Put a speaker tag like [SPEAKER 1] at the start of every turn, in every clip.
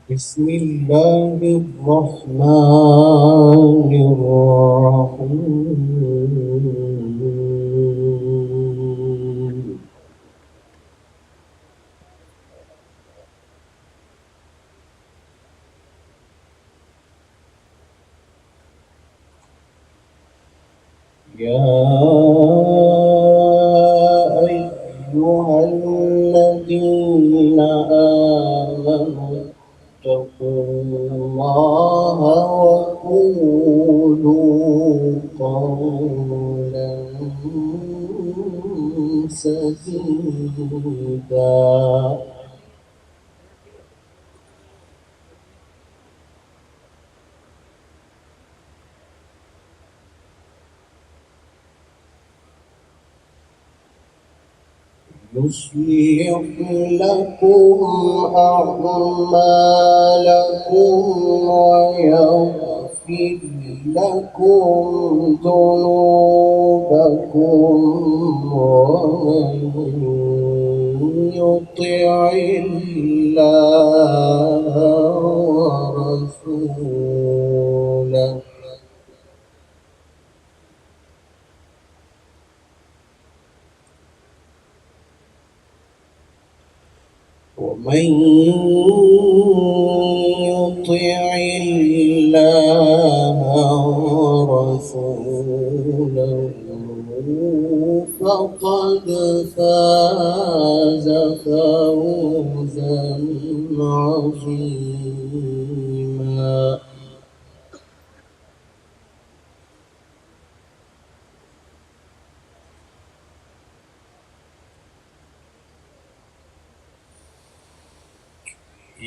[SPEAKER 1] بسم الله الرحمن الرحيم. يا أيها الذين آمنوا اتقوا الله وقولوا قولا سديدا يصلح لكم أعمالكم ويغفر لكم ذنوبكم ومن يطع الله ورسوله ومن يطع الله ورسوله فقد فاز فوزا عظيما.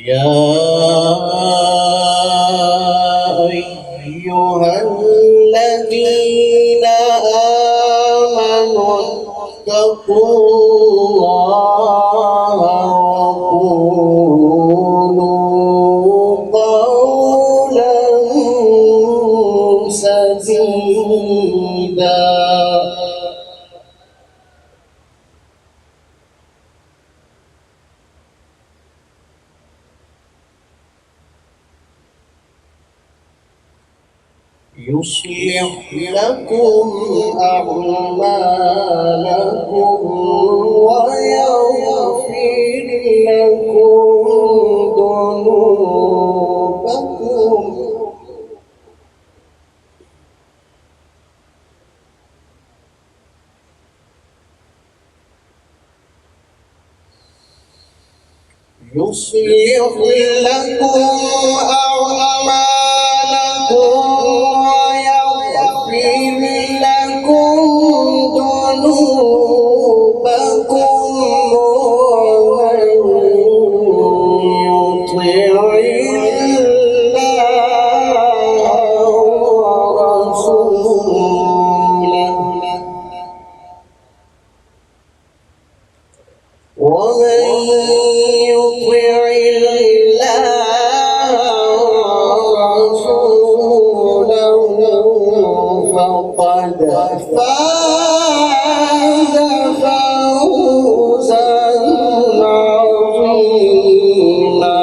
[SPEAKER 1] يا أيها الذين آمنوا اتقوا الله وقولوا قولا سديدا يصلح لكم أعمالكم ويغفر لكم ذنوبكم يصلح لكم أعمالكم ويغفر لكم ذنوبكم ومن يطع الله ورسوله ومن يطع الله ورسوله فقد فاز فوزا عظيما.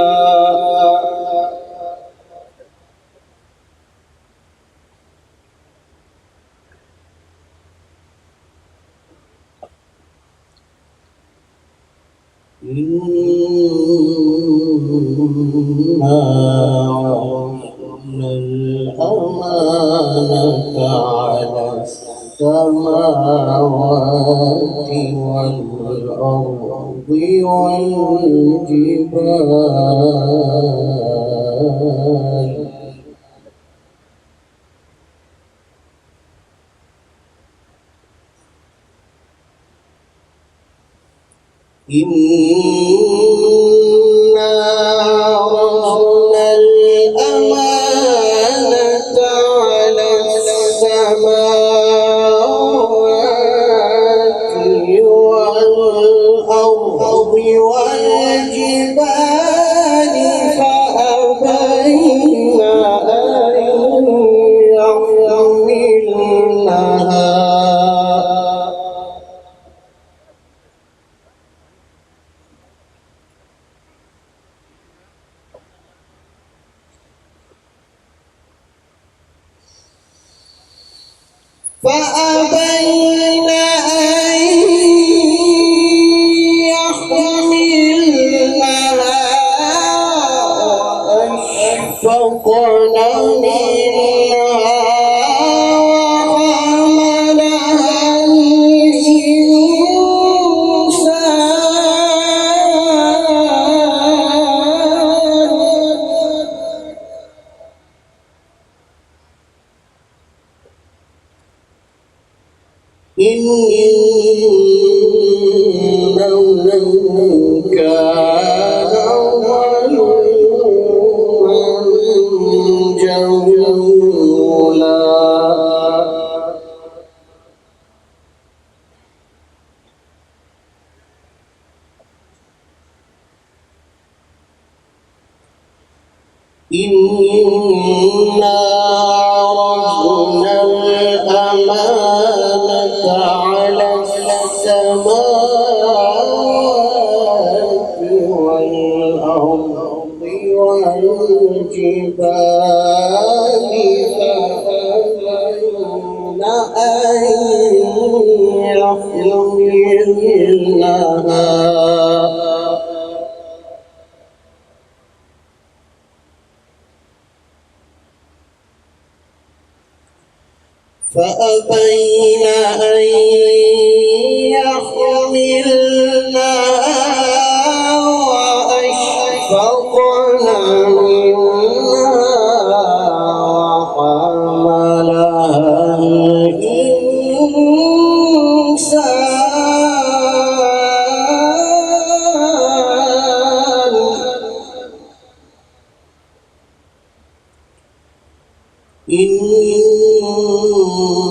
[SPEAKER 1] إنا عرضنا الأمانة على السماوات والأرض والجبال إنا عرضنا الأمانة على السماوات والأرض والجبال فأبين أن يحملنها فأبين أن يحملنها وأشفقن منها وحملها إنه كان ظلوما جهولا إنا عرضنا الأمانة على السماوات والأرض والجبال فأبين أن يحملنها فأبين أن يحملنها وأشفقن منها وحملها الإنسان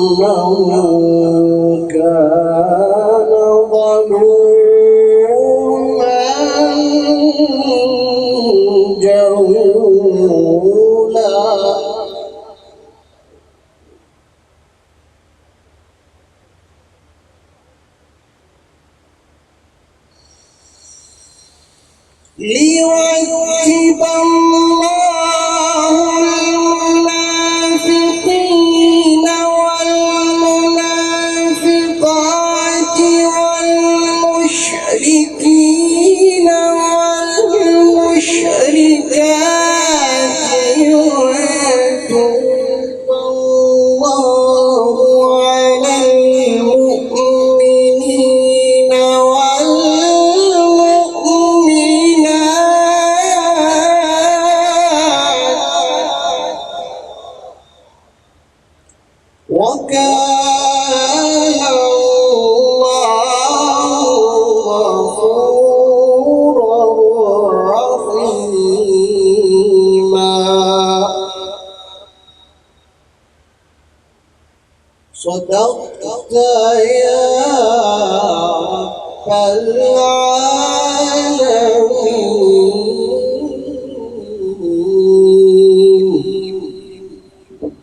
[SPEAKER 1] إنه كان ظلوما جهولا ليعذب الله المنافقين والمنافقات والمشركين والمشركات ويتوب الله على المؤمنين وكان الله غفورا رحيما صدقت يا رب العالمين.